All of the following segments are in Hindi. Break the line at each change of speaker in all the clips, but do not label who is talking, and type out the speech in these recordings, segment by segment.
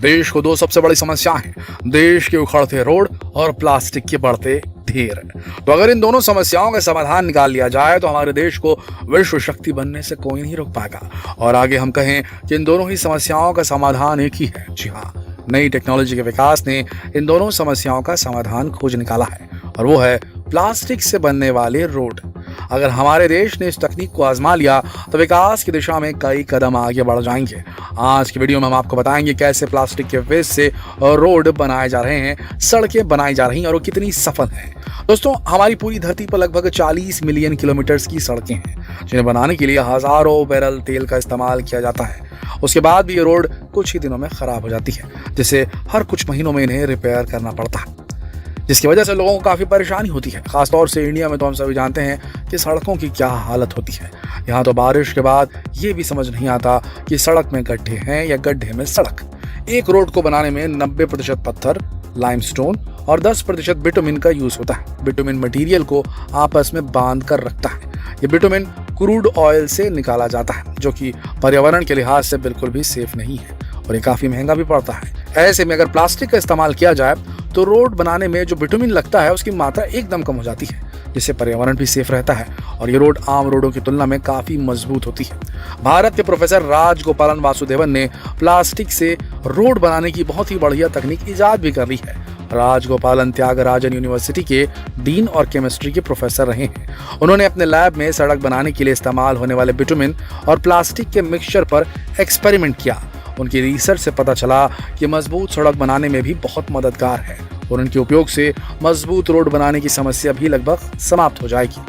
देश को दो सबसे बड़ी समस्याएं हैं, देश के उखड़ते रोड और प्लास्टिक के बढ़ते ढेर। तो अगर इन दोनों समस्याओं का समाधान निकाल लिया जाए तो हमारे देश को विश्व शक्ति बनने से कोई नहीं रोक पाएगा। और आगे हम कहें कि इन दोनों ही समस्याओं का समाधान एक ही है। जी हाँ, नई टेक्नोलॉजी के विकास ने इन दोनों समस्याओं का समाधान खोज निकाला है और वो है प्लास्टिक से बनने वाले रोड। अगर हमारे देश ने इस तकनीक को आजमा लिया तो विकास की दिशा में कई कदम आगे बढ़ जाएंगे। आज की वीडियो में हम आपको बताएंगे कैसे प्लास्टिक के वेस्ट से रोड बनाए जा रहे हैं, सड़कें बनाई जा रही हैं और वो कितनी सफल हैं। दोस्तों, हमारी पूरी धरती पर लगभग 40 मिलियन किलोमीटर की सड़कें हैं जिन्हें बनाने के लिए हजारों बैरल तेल का इस्तेमाल किया जाता है। उसके बाद भी ये रोड कुछ ही दिनों में खराब हो जाती है, जिससे हर कुछ महीनों में इन्हें रिपेयर करना पड़ता है, जिसकी वजह से लोगों को काफ़ी परेशानी होती है। खासतौर से इंडिया में तो हम सभी जानते हैं कि सड़कों की क्या हालत होती है। यहाँ तो बारिश के बाद ये भी समझ नहीं आता कि सड़क में गड्ढे हैं या गड्ढे में सड़क। एक रोड को बनाने में 90% पत्थर, लाइमस्टोन और 10% बिटुमिन का यूज होता है। बिटुमिन मटेरियल को आपस में बांध कर रखता है। ये बिटुमिन क्रूड ऑयल से निकाला जाता है, जो कि पर्यावरण के लिहाज से बिल्कुल भी सेफ नहीं है और ये काफ़ी महंगा भी पड़ता है। ऐसे में अगर प्लास्टिक का इस्तेमाल किया जाए तो रोड बनाने में जो बिटुमिन लगता है उसकी मात्रा एकदम कम हो जाती है, जिससे पर्यावरण भी सेफ रहता है और ये रोड आम रोडों की तुलना में काफ़ी मजबूत होती है। भारत के प्रोफेसर राजगोपालन वासुदेवन ने प्लास्टिक से रोड बनाने की बहुत ही बढ़िया तकनीक ईजाद भी कर ली है। राजगोपालन त्यागराजन यूनिवर्सिटी के डीन और केमिस्ट्री के प्रोफेसर रहे हैं। उन्होंने अपने लैब में सड़क बनाने के लिए इस्तेमाल होने वाले बिटुमिन और प्लास्टिक के मिक्सचर पर एक्सपेरिमेंट किया। उनकी रिसर्च से पता चला कि मजबूत सड़क बनाने में भी बहुत मददगार है और उनके उपयोग से मजबूत रोड बनाने की समस्या भी लगभग समाप्त हो जाएगी।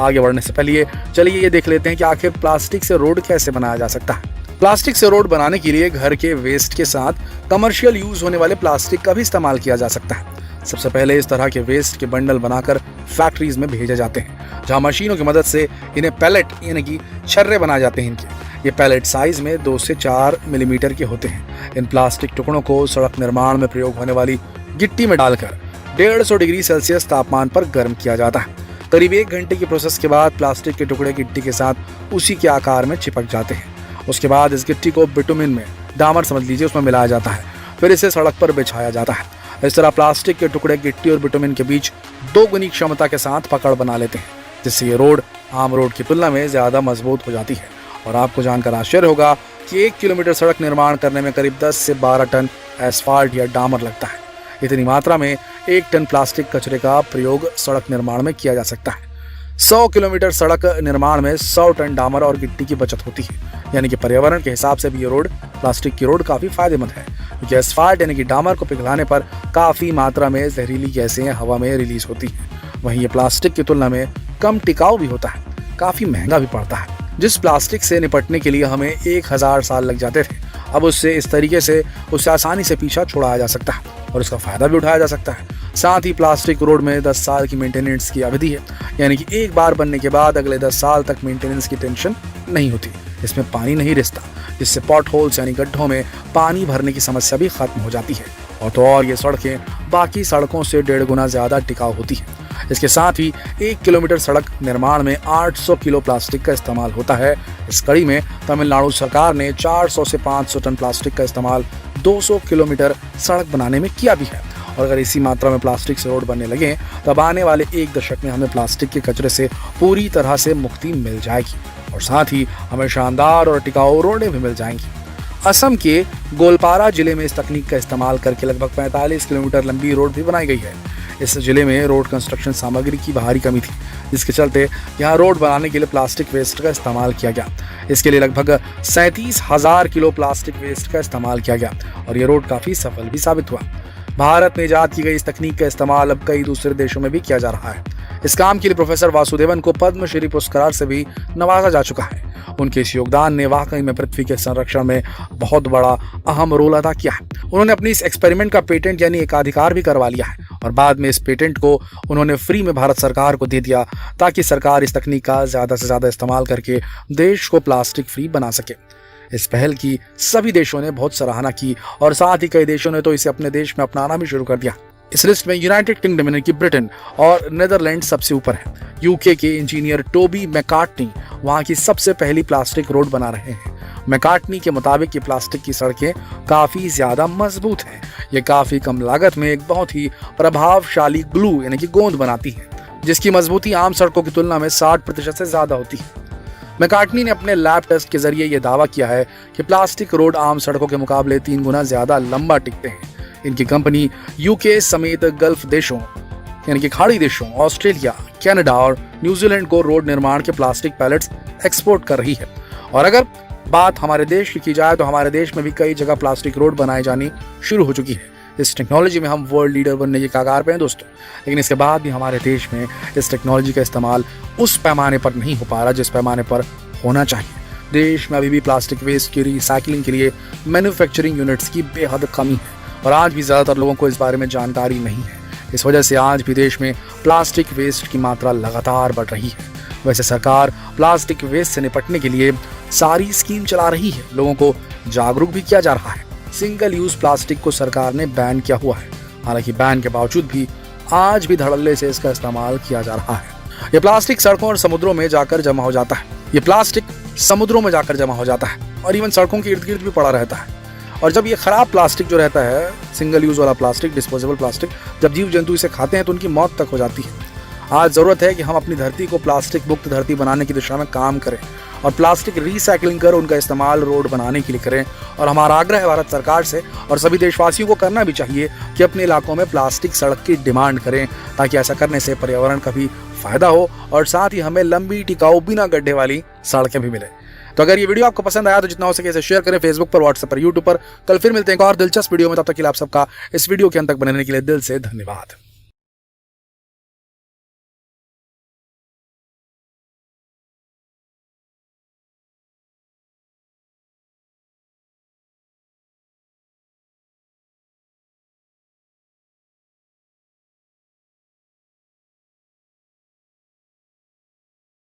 आगे बढ़ने से पहले चलिए ये देख लेते हैं कि आखिर प्लास्टिक से रोड कैसे बनाया जा सकता है। प्लास्टिक से रोड बनाने के लिए घर के वेस्ट के साथ कमर्शियल यूज होने वाले प्लास्टिक का भी इस्तेमाल किया जा सकता है। सबसे पहले इस तरह के वेस्ट के बंडल बनाकर फैक्ट्रीज में भेजे जाते हैं, जहां मशीनों की मदद से इन्हें पैलेट यानी कि छर्रे बनाए जाते हैं। इनके ये पैलेट साइज में 2 से 4 मिलीमीटर के होते हैं। इन प्लास्टिक टुकड़ों को सड़क निर्माण में प्रयोग होने वाली गिट्टी में डालकर 150 डिग्री सेल्सियस तापमान पर गर्म किया जाता है। करीब 1 घंटे की प्रोसेस के बाद प्लास्टिक के टुकड़े गिट्टी के साथ उसी के आकार में चिपक जाते हैं। उसके बाद इस गिट्टी को बिटुमिन में, डामर समझ लीजिए, उसमें मिलाया जाता है। फिर इसे सड़क पर बिछाया जाता है। इस तरह प्लास्टिक के टुकड़े गिट्टी और बिटुमिन के बीच 2 गुनी क्षमता के साथ पकड़ बना लेते हैं, जिससे ये रोड आम रोड की तुलना में ज्यादा मजबूत हो जाती है। और आपको जानकर आश्चर्य होगा कि 1 किलोमीटर सड़क निर्माण करने में करीब 10 से 12 टन एस्फाल्ट या डामर लगता है। इतनी मात्रा में 1 टन प्लास्टिक कचरे का प्रयोग सड़क निर्माण में किया जा सकता है। 100 किलोमीटर सड़क निर्माण में 100 टन डामर और गिट्टी की बचत होती है। यानी कि पर्यावरण के हिसाब से भी ये रोड, प्लास्टिक की रोड, काफ़ी फायदेमंद है, क्योंकि एस्फाल्ट यानी कि डामर को पिघलाने पर काफ़ी मात्रा में जहरीली गैसें हवा में रिलीज होती हैं। वहीं ये प्लास्टिक की तुलना में कम टिकाऊ भी होता है, काफ़ी महंगा भी पड़ता है। जिस प्लास्टिक से निपटने के लिए हमें 1000 साल लग जाते थे, अब उससे इस तरीके से उससे आसानी से पीछा छुड़ाया जा सकता है और इसका फायदा भी उठाया जा सकता है। साथ ही प्लास्टिक रोड में 10 साल की मेंटेनेंस की अवधि है, यानी कि एक बार बनने के बाद अगले 10 साल तक मेंटेनेंस की टेंशन नहीं होती। इसमें पानी नहीं रिसता, जिससे पॉट होल्स यानी गड्ढों में पानी भरने की समस्या भी खत्म हो जाती है। और तो और ये सड़कें बाकी सड़कों से 1.5 गुना ज़्यादा टिकाऊ होती हैं। इसके साथ ही 1 किलोमीटर सड़क निर्माण में 800 किलो प्लास्टिक का इस्तेमाल होता है। इस कड़ी में तमिलनाडु सरकार ने 400 से 500 टन प्लास्टिक का इस्तेमाल 200 किलोमीटर सड़क बनाने में किया भी है। और अगर इसी मात्रा में प्लास्टिक से रोड बनने लगे तब आने वाले 1 दशक में हमें प्लास्टिक के कचरे से पूरी तरह से मुक्ति मिल जाएगी और साथ ही हमें शानदार और टिकाऊ रोडें भी मिल जाएंगी। असम के गोलपारा जिले में इस तकनीक का इस्तेमाल करके लगभग 45 किलोमीटर लंबी रोड भी बनाई गई है। इस जिले में रोड कंस्ट्रक्शन सामग्री की भारी कमी थी, जिसके चलते यहाँ रोड बनाने के लिए प्लास्टिक वेस्ट का इस्तेमाल किया गया। इसके लिए लगभग 37,000 किलो प्लास्टिक वेस्ट का इस्तेमाल किया गया और ये रोड काफ़ी सफल भी साबित हुआ। भारत में इजाद की गई इस तकनीक का इस्तेमाल अब कई दूसरे देशों में भी किया जा रहा है। इस काम के लिए प्रोफेसर वासुदेवन को पद्मश्री पुरस्कार से भी नवाजा जा चुका है। उनके इस योगदान ने वाकई में पृथ्वी के संरक्षण में बहुत बड़ा अहम रोल अदा किया है। उन्होंने अपनी इस एक्सपेरिमेंट का पेटेंट यानी एकाधिकार भी करवा लिया है और बाद में इस पेटेंट को उन्होंने फ्री में भारत सरकार को दे दिया, ताकि सरकार इस तकनीक का ज़्यादा से ज़्यादा इस्तेमाल करके देश को प्लास्टिक फ्री बना सके। इस पहल की सभी देशों ने बहुत सराहना की और साथ ही कई देशों ने तो इसे अपने देश में अपनाना भी शुरू कर दिया। इस लिस्ट में यूनाइटेड किंगडम यानी कि ब्रिटेन और नीदरलैंड सबसे ऊपर है। यूके के इंजीनियर टोबी मैकार्टनी वहां की सबसे पहली प्लास्टिक रोड बना रहे हैं। मैकार्टनी के मुताबिक ये प्लास्टिक की सड़कें काफी ज्यादा मजबूत हैं। ये काफी कम लागत में एक बहुत ही प्रभावशाली ग्लू यानी कि गोंद बनाती है, जिसकी मजबूती आम सड़कों की तुलना में 60% से ज्यादा होती है। मैकार्टनी ने अपने लैब टेस्ट के जरिए यह दावा किया है कि प्लास्टिक रोड आम सड़कों के मुकाबले 3 गुना ज्यादा लंबा टिकते हैं। इनकी कंपनी यूके समेत गल्फ देशों यानी कि खाड़ी देशों, ऑस्ट्रेलिया, कनाडा और न्यूजीलैंड को रोड निर्माण के प्लास्टिक पैलेट्स एक्सपोर्ट कर रही है। और अगर बात हमारे देश की जाए तो हमारे देश में भी कई जगह प्लास्टिक रोड बनाए जानी शुरू हो चुकी है। इस टेक्नोलॉजी में हम वर्ल्ड लीडर बनने के कगार पे हैं दोस्तों, लेकिन इसके बाद भी हमारे देश में इस टेक्नोलॉजी का इस्तेमाल उस पैमाने पर नहीं हो पा रहा जिस पैमाने पर होना चाहिए। देश में अभी भी प्लास्टिक वेस्ट की रिसाइकलिंग के लिए मैन्युफैक्चरिंग यूनिट्स की बेहद कमी है और आज भी ज़्यादातर लोगों को इस बारे में जानकारी नहीं है। इस वजह से आज भी देश में प्लास्टिक वेस्ट की मात्रा लगातार बढ़ रही है। वैसे सरकार प्लास्टिक वेस्ट से निपटने के लिए सारी स्कीम चला रही है, लोगों को जागरूक भी किया जा रहा है। सिंगल यूज प्लास्टिक को सरकार ने बैन किया हुआ है, हालांकि बैन के बावजूद भी आज भी धड़ल्ले से इसका इस्तेमाल किया जा रहा है। ये प्लास्टिक सड़कों और समुद्रों में जाकर जमा हो जाता है। ये प्लास्टिक समुद्रों में जाकर जमा हो जाता है और इवन सड़कों के इर्द गिर्द भी पड़ा रहता है। और जब ये खराब प्लास्टिक जो रहता है, सिंगल यूज वाला प्लास्टिक, डिस्पोजेबल प्लास्टिक, जब जीव जंतु इसे खाते हैं तो उनकी मौत तक हो जाती है। आज जरूरत है कि हम अपनी धरती को प्लास्टिक मुक्त धरती बनाने की दिशा में काम करें और प्लास्टिक रिसाइकलिंग कर उनका इस्तेमाल रोड बनाने के लिए करें। और हमारा आग्रह है भारत सरकार से और सभी देशवासियों को करना भी चाहिए कि अपने इलाकों में प्लास्टिक सड़क की डिमांड करें, ताकि ऐसा करने से पर्यावरण का भी फायदा हो और साथ ही हमें लंबी टिकाऊ बिना गड्ढे वाली सड़कें भी मिले। तो अगर ये वीडियो आपको पसंद आया तो जितना हो सके इसे शेयर करें फेसबुक पर, व्हाट्सएप पर, यूट्यूब पर। कल फिर मिलते हैं एक और दिलचस्प वीडियो में, तब तक के लिए आप सबका इस वीडियो के अंत तक बने रहने के लिए दिल से धन्यवाद।